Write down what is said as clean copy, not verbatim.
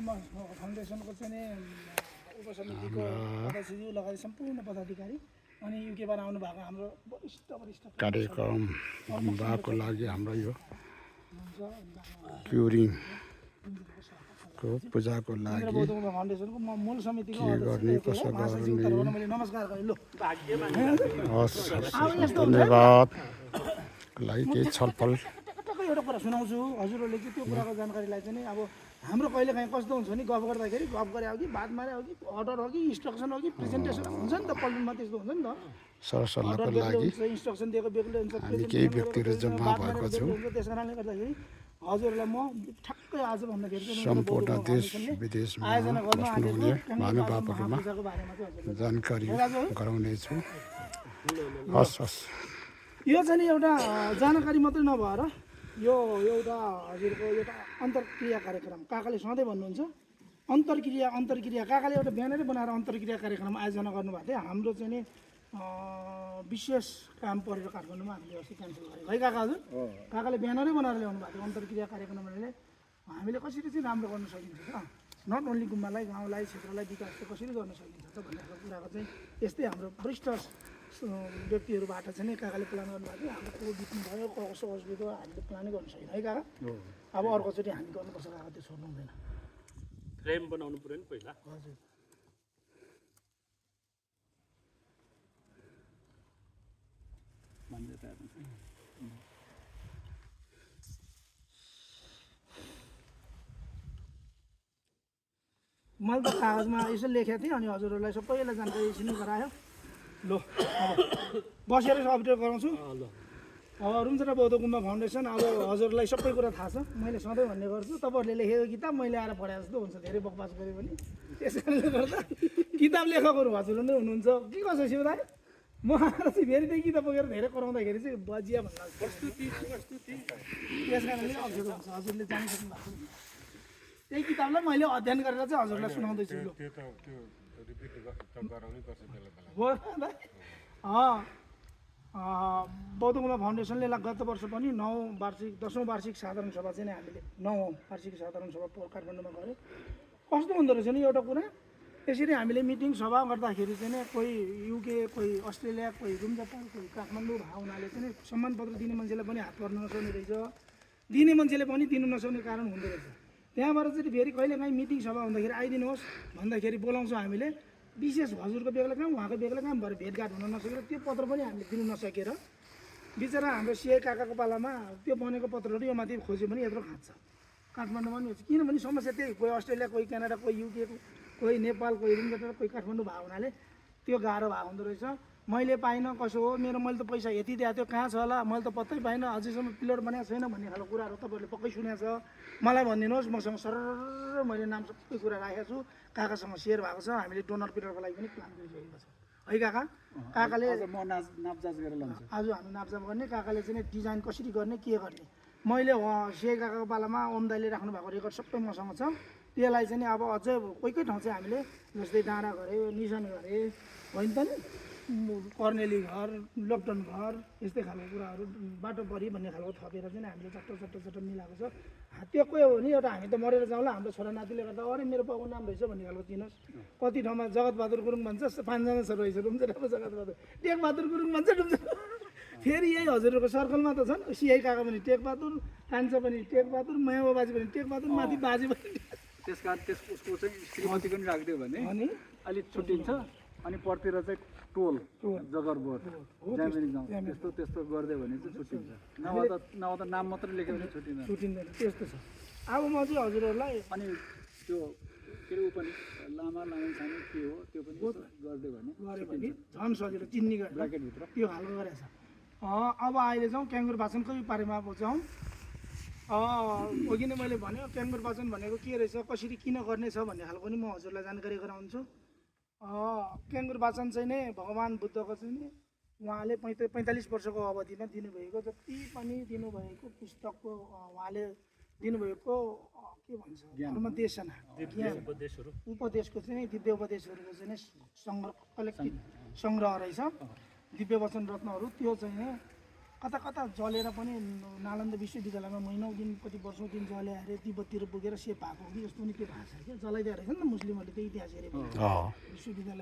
फाउन्डेसनको चाहिँ नि उपसमितिको अध्यक्षज्यू लगायत सम्पूर्ण पदाधिकारी अनि युकेबाट आउनु भएको हाम्रो वरिष्ठ कार्यक्रम भएको लागि हाम्रो यो क्युरिङको पूजाको लागि फाउन्डेसनको मूल समितिको के गर्ने कसो गर्ने मैले नमस्कार गरेँ ल हस् धन्यवाद लागि केही छलफल एउटा कुरा सुनाउँछु हजुरहरूले चाहिँ त्यो कुराको जानकारीलाई चाहिँ नि अब हाम्रो कहिले काहीँ कस्तो हुन्छ नि गफ गर्दाखेरि गफ गरे हो कि बात मारे हो कि अर्डर हो कि इन्स्ट्रक्सन हो कि प्रेजेन्टेसन हुन्छ नि त पल्टनमा त्यस्तो हुन्छ नि त सरसल्लाहको लागि इन्स्ट्रक्सन दिएको बेग्लै हुन्छ हामी केही व्यक्तिहरू जम्मा भएको छौँ त्यस कारणले गर्दाखेरि हजुरहरूलाई म ठ्याक्कै आज भन्दाखेरि सम्पूर्ण देश विदेशमा बस्नुहुने महानुभावहरूमा जानकारी गराउनेछु हस् हस् यो चाहिँ नि एउटा जानकारी मात्रै नभएर यो एउटा हजुरको एउटा अन्तर्क्रिया कार्यक्रम काकाले सधैँ भन्नुहुन्छ अन्तर्क्रिया काकाले एउटा ब्यानरै बनाएर अन्तर्क्रिया कार्यक्रम आयोजना गर्नुभएको थियो हाम्रो चाहिँ नि विशेष काम परेर काठमाडौँमा हामीले अस्ति क्यान्सल गरेको है काका हजुर काकाले ब्यानरै बनाएर ल्याउनु भएको थियो अन्तर्क्रिया कार्यक्रमले हामीले कसरी चाहिँ राम्रो गर्न सकिन्छ त नट ओन्ली गुम्बालाई गाउँलाई क्षेत्रलाई विकास चाहिँ कसरी गर्न सकिन्छ त भन्ने कुराको चाहिँ यस्तै हाम्रो वरिष्ठ व्यक्तिहरूबाट चाहिँ नि काकाले प्लान गर्नुभएको थियो हाम्रो को बित्नु भयो कसो असुविधा हामीले प्लानै गर्नु सकेन है काका अब अर्कोचोटि हामी गर्नुपर्छ काका त्यो छोड्नु हुँदैन फ्रेम बनाउनु पर्यो नि पहिला हजुर मैले त कागजमा यसो लेखेको थिएँ अनि हजुरहरूलाई सबैलाई जानकारी एकछिन गरायो ल अब बसेर अपडेट गराउँछु अब रुम्चरा बौद्ध गुम्बा फाउन्डेसन अब हजुरलाई सबै कुरा थाहा छ मैले सधैँ भन्ने गर्छु तपाईँहरूले लेखेको किताब मैले आएर पढाए जस्तो हुन्छ धेरै बकवास गऱ्यो भने त्यस कारणले गर्दा किताब लेखकहरू हजुरहरू नै हुनुहुन्छ के कसो शिवराज म आएर चाहिँ फेरि त्यही किताब बोकेर धेरै कराउँदाखेरि चाहिँ बजिया भन्नु त्यस कारणले अप्ठ्यारो हुन्छ हजुरले जानिसक्नु भएको त्यही किताबलाई मैले अध्ययन गरेर चाहिँ हजुरलाई सुनाउँदैछु बौद्ध गुम्बा फाउन्डेसनले गत वर्ष पनि 10औँ वार्षिक साधारण सभा चाहिँ हामीले 9औँ वार्षिक साधारण सभा काठमाडौँमा गऱ्यो कस्तो हुँदो रहेछ नि एउटा कुरा यसरी हामीले मिटिङ सभा गर्दाखेरि चाहिँ नि कोही युके कोही अस्ट्रेलिया कोही रुम्जाटार कोही काठमाडौँ भएको हुनाले चाहिँ सम्मान पत्र दिने मान्छेलाई पनि हात पर्न नसक्ने रहेछ दिने मान्छेले पनि दिनु नसक्ने कारण हुँदो रहेछ त्यहाँबाट चाहिँ फेरि कहिले काहीँ मिटिङ सभा हुँदाखेरि आइदिनुहोस् भन्दाखेरि बोलाउँछौँ हामीले विशेष हजुरको बेग्ला काम उहाँको बेग्ला काम भएर भेटघाट हुन नसकेर त्यो पत्र पनि हामीले दिनु नसकेर बिचरा हाम्रो सिआई काकाको पालामा त्यो बनेको पत्रहरू यो माथि खोज्यो भने यत्रो खाँच्छ काठमाडौँमा पनि किनभने समस्या त्यही कोही अस्ट्रेलिया कोही क्यानाडा कोही युके कोही नेपाल कोही रुम्जाटार कोही काठमाडौँ भएको हुनाले त्यो गाह्रो भएको हुँदो रहेछ मैले पाइनँ कसो हो मैले त पैसा यति दिएको थियो कहाँ छ होला मैले त पत्तै पाइनँ अझैसम्म पिलर बनाएको छैन भन्ने खालको कुराहरू तपाईँहरूले पक्कै सुनेको छ मलाई भनिदिनुहोस् मसँग सरर मैले नाम सबै कुरा राखेको छु काकासँग सेयर भएको छ हामीले डोनर पिलरको लागि पनि प्लान गरिसकेको छ है काका काकाले म नापजाँच गरेर लान्छु आज हामी नापजाप गर्ने काकाले चाहिँ डिजाइन कसरी गर्ने के गर्ने मैले सिआई काकाको पालामा ओम दाइले राख्नु भएको रेकर्ड सबै मसँग छ त्यसलाई चाहिँ अब अझै कोही कोही ठाउँ चाहिँ हामीले जस्तै डाँडा गरे निशान गरे होइन त नि कर्नेली घर लकडाउन घर यस्तै खालको कुराहरू बाटो परि भन्ने खालको थपेर चाहिँ हामीले चट्ट मिलाएको छ त्यो कोही हो भने एउटा हामी त मरेर जाउँला हाम्रो छोरा नातिले गर्दा अरे मेरो बाबुको नाम रहेछ भन्ने खालको चिनोस् कति ठाउँमा जगतबहादुर गुरुङ भन्छ 5 जना छ रहेछ रुम्जाटाको जगतबहादुर टेकबहादुर गुरुङ भन्छ फेरि यही हजुरहरूको सर्कलमा त छन् सिआई काका पनि टेकबहादुर कान्छा पनि टेकबहादुर मायाबा बाजे पनि टेकबहादुर माथि बाजे पनि त्यस कारण उसको चाहिँ श्रीमती पनि राखिदियो भने अनि अलिक छुट्टिन्छ अनि पर्तिर चाहिँ टोल जगरबोध ज्यामिनी गाउँ त्यस्तो गरिदियो भने चाहिँ छुट्टिन्छ नभए त नाम मात्रै लेख्यो भने छुट्टिँदैन त्यस्तो छ अब म चाहिँ हजुरहरूलाई अनि त्यो के अरे ऊ पनि लामा छाने के हो त्यो पनि गरिदियो भने गऱ्यो भने झन् सजिलो चिन्नी गरेर ब्राकेटभित्र त्यो खालको गरेछ अब अहिले जाउँ क्याङ्गुर भाषणकै बारेमा जाउँ अघि नै मैले भन्यो क्याङ्गुर भाषण भनेको के रहेछ कसरी किन गर्ने छ भन्ने खालको पनि म हजुरलाई जानकारी गराउँछु क्याङ्गुर भाषण चाहिँ नै भगवान् बुद्धको चाहिँ नि उहाँले 45 वर्षको अवधिमा दिनुभएको जति पनि दिनुभएको पुस्तकको उहाँले दिनुभएको के भन्छ धर्मदेशना उपदेशको चाहिँ दिव्य उपदेशहरूको चाहिँ सङ्ग्रह कलेक्टिभ सङ्ग्रह रहेछ दिव्य वचन रत्नहरू त्यो चाहिँ कता कता जलेर पनि नालन्दा विश्वविद्यालयमा महिनौ दिन कति वर्षौँ दिन जले अरे तिब्बततिर पुगेर सेप भएको हो कि यस्तो पनि के भएको छ क्या जलाइदिएको रहेछ नि त मुस्लिमहरूले त्यही इतिहास हेरेको अँ विश्वविद्यालय